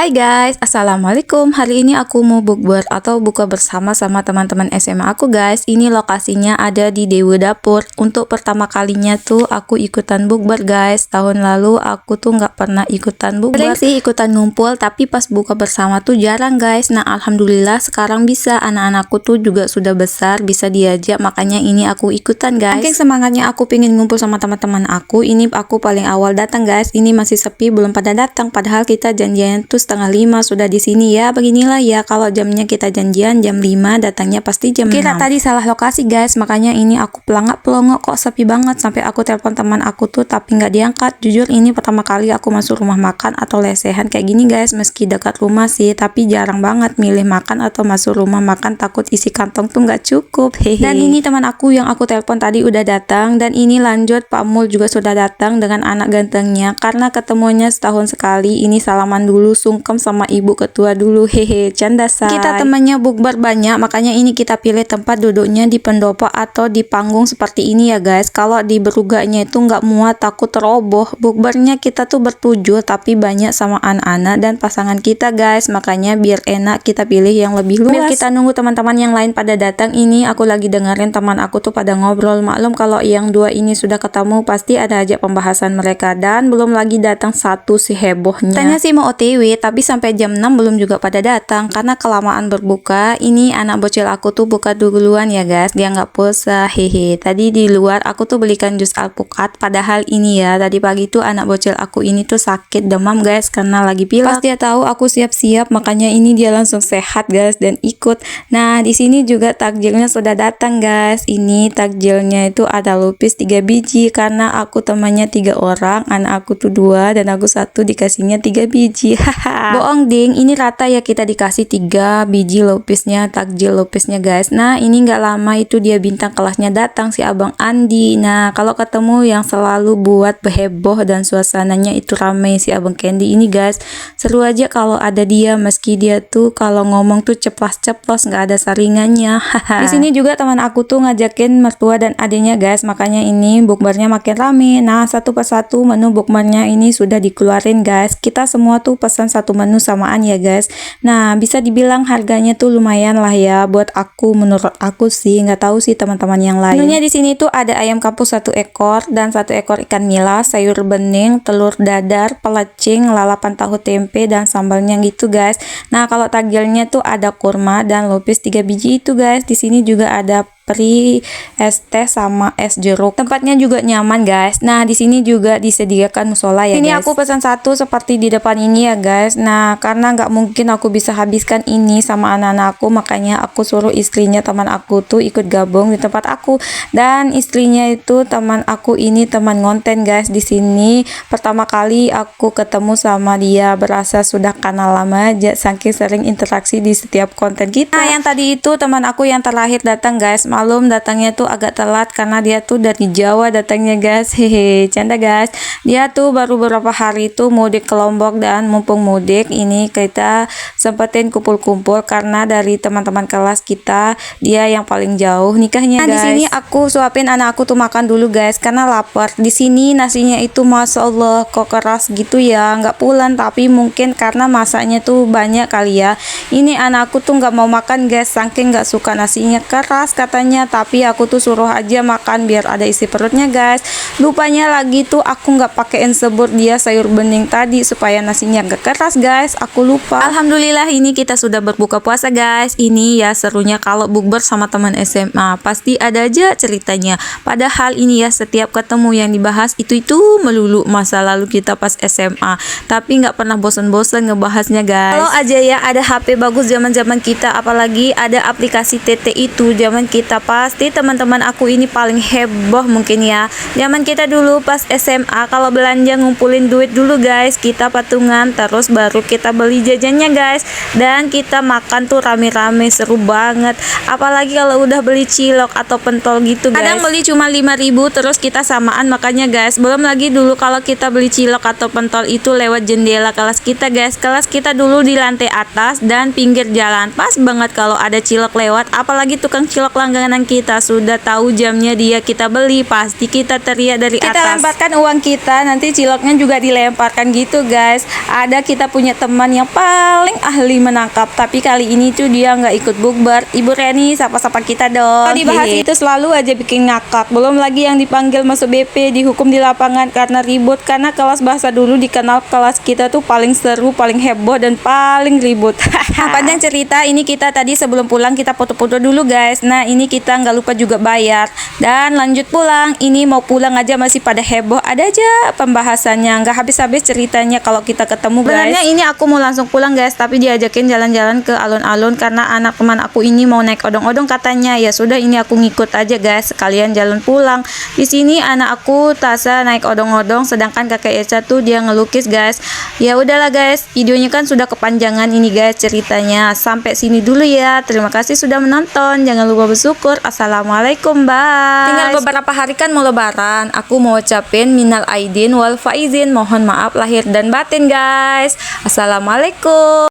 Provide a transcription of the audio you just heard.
Hai guys, assalamualaikum. Hari ini aku mau bukber atau buka bersama sama teman-teman SMA aku guys. Ini lokasinya ada di Dewa Dapur. Untuk pertama kalinya tuh aku ikutan bukber guys. Tahun lalu aku tuh nggak pernah ikutan bukber. Sering sih ikutan ngumpul, tapi pas buka bersama tuh jarang guys. Nah alhamdulillah sekarang bisa. Anak-anakku tuh juga sudah besar, bisa diajak. Makanya ini aku ikutan guys. Saking semangatnya aku pengen ngumpul sama teman-teman aku. Ini aku paling awal datang guys. Ini masih sepi, belum pada datang. Padahal kita janjian tuh setengah 5 sudah di sini ya. Beginilah ya kalau jamnya kita janjian jam 5, datangnya pasti jam 6. Kira tadi salah lokasi guys, makanya ini aku pelongok kok sepi banget. Sampai aku telepon teman aku tuh tapi nggak diangkat. Jujur ini pertama kali aku masuk rumah makan atau lesehan kayak gini guys. Meski dekat rumah sih, tapi jarang banget milih makan atau masuk rumah makan, takut isi kantong tuh nggak cukup. Hehe. Dan ini teman aku yang aku telepon tadi udah datang. Dan ini lanjut Pak Mul juga sudah datang dengan anak gantengnya. Karena ketemunya setahun sekali, ini salaman dulu, sungkem sama ibu ketua dulu. Hehe, canda say. Kita temannya bukber banyak, makanya ini kita pilih tempat duduknya di pendopo atau di panggung seperti ini ya guys. Kalau di beruganya itu nggak muat, takut teroboh. Bukbernya kita tuh bertujuh, tapi banyak sama anak-anak dan pasangan kita guys. Makanya biar enak kita pilih yang lebih luas. Biar kita nunggu teman-teman yang lain pada datang. Ini aku lagi dengerin teman aku tuh pada ngobrol. Maklum kalau yang dua ini sudah ketemu pasti ada aja pembahasan mereka. Dan belum lagi datang satu si hebohnya. Tanya sih mau OTW, tapi sampai jam 6 belum juga pada datang karena kelamaan berbuka. Ini anak bocil aku tuh buka duluan ya guys, dia nggak puasa. Hehe. Tadi di luar aku tuh belikan jus alpukat, padahal ini ya tadi pagi tuh anak bocil aku ini tuh sakit demam guys karena lagi pilek. Pas dia tahu aku siap-siap, makanya ini dia langsung sehat guys dan ikut. Nah di sini juga takjilnya sudah datang guys. Ini takjilnya itu ada lupis 3 biji karena aku temannya 3 orang, anak aku tuh 2 dan aku 1, dikasihnya 3 biji. Haha. Bohong ding, ini rata ya kita dikasih 3 biji lupisnya, takjil lupisnya guys. Nah ini nggak lama itu dia bintang kelasnya datang, si abang Andi. Nah kalau ketemu yang selalu buat heboh dan suasananya itu ramai, si abang Candy ini guys. Seru aja kalau ada dia, meski dia tuh kalau ngomong tuh ceplos-ceplos, nggak ada saringannya. Di sini juga teman aku tuh ngajakin mertua dan adiknya guys, makanya ini bukbernya makin rame. Nah satu persatu menu bukbernya ini sudah dikeluarin guys. Kita semua tuh pesan satu menu samaan ya guys. Nah bisa dibilang harganya tuh lumayan lah ya buat aku, menurut aku sih. Nggak tahu sih teman-teman yang lain. Menunya di sini tuh ada ayam kampus 1 ekor dan 1 ekor ikan nila, sayur bening, telur dadar, pelecing, lalapan tahu tempe dan sambalnya gitu guys. Nah kalau takjilnya tuh ada kurma dan lupis 3 biji itu guys. Di sini juga ada es teh sama es jeruk. Tempatnya juga nyaman guys. Nah di sini juga disediakan musola ya guys. Ini aku pesan satu seperti di depan ini ya guys. Nah karena nggak mungkin aku bisa habiskan ini sama anak-anakku, makanya aku suruh istrinya teman aku tuh ikut gabung di tempat aku. Dan istrinya itu teman aku ini teman ngonten guys. Di sini pertama kali aku ketemu sama dia, berasa sudah kenal lama aja saking sering interaksi di setiap konten kita. Nah yang tadi itu teman aku yang terakhir datang guys. Malum datangnya tuh agak telat karena dia tuh dari Jawa datangnya guys. Hehe, canda guys. Dia tuh baru beberapa hari tuh mudik ke Lombok, dan mumpung mudik ini kita sempetin kumpul-kumpul karena dari teman-teman kelas kita dia yang paling jauh nikahnya guys. Nah, di sini aku suapin anak aku tuh makan dulu guys karena lapar. Di sini nasinya itu masya Allah kok keras gitu ya, nggak pulen, tapi mungkin karena masaknya tuh banyak kali ya. Ini anakku tuh nggak mau makan guys, saking nggak suka nasinya keras katanya. Tapi aku tuh suruh aja makan biar ada isi perutnya guys. Lupanya lagi tuh aku nggak pakein sebut dia sayur bening tadi supaya nasinya nggak keras guys, aku lupa. Alhamdulillah ini kita sudah berbuka puasa guys. Ini ya serunya kalau bukber sama teman SMA, pasti ada aja ceritanya. Padahal ini ya setiap ketemu yang dibahas itu melulu masa lalu kita pas SMA, tapi nggak pernah bosan-bosan ngebahasnya guys. Kalau aja ya ada HP bagus zaman-zaman kita, apalagi ada aplikasi TT itu zaman kita, pasti teman-teman aku ini paling heboh mungkin ya. Zaman kita dulu pas SMA kalau belanja ngumpulin duit dulu guys, kita patungan terus baru kita beli jajannya guys, dan kita makan tuh rame-rame, seru banget. Apalagi kalau udah beli cilok atau pentol gitu guys, kadang beli cuma 5.000 terus kita samaan makanya guys. Belum lagi dulu kalau kita beli cilok atau pentol itu lewat jendela kelas kita guys. Kelas kita dulu di lantai atas dan pinggir jalan, pas banget kalau ada cilok lewat, apalagi tukang cilok langganan langganan kita, sudah tahu jamnya dia kita beli, pasti kita teriak dari atas. Kita lemparkan uang kita, nanti ciloknya juga dilemparkan gitu guys. Ada kita punya teman yang paling ahli menangkap, tapi kali ini tuh dia nggak ikut bukber. Ibu Reni, sapa-sapa kita dong. Kalau dibahas itu selalu aja bikin ngakak. Belum lagi yang dipanggil masuk BP, dihukum di lapangan karena ribut, karena kelas bahasa dulu dikenal kelas kita tuh paling seru, paling heboh, dan paling ribut. Panjang cerita, ini kita tadi sebelum pulang kita foto-foto dulu guys. Nah ini kita nggak lupa juga bayar dan lanjut pulang. Ini mau pulang aja masih pada heboh, ada aja pembahasannya, nggak habis-habis ceritanya kalau kita ketemu guys. Sebenarnya ini aku mau langsung pulang guys, tapi diajakin jalan-jalan ke alun-alun karena anak teman aku ini mau naik odong-odong katanya. Ya sudah, ini aku ngikut aja guys, sekalian jalan pulang. Di sini anak aku Tasa naik odong-odong, sedangkan kakek Eca tuh dia ngelukis guys. Ya udahlah guys, videonya kan sudah kepanjangan ini guys ceritanya. Sampai sini dulu ya. Terima kasih sudah menonton. Jangan lupa bersyukur. Assalamualaikum, bye. Tinggal beberapa hari kan mau lebaran. Aku mau ucapin minal aidin wal faizin. Mohon maaf lahir dan batin guys. Assalamualaikum.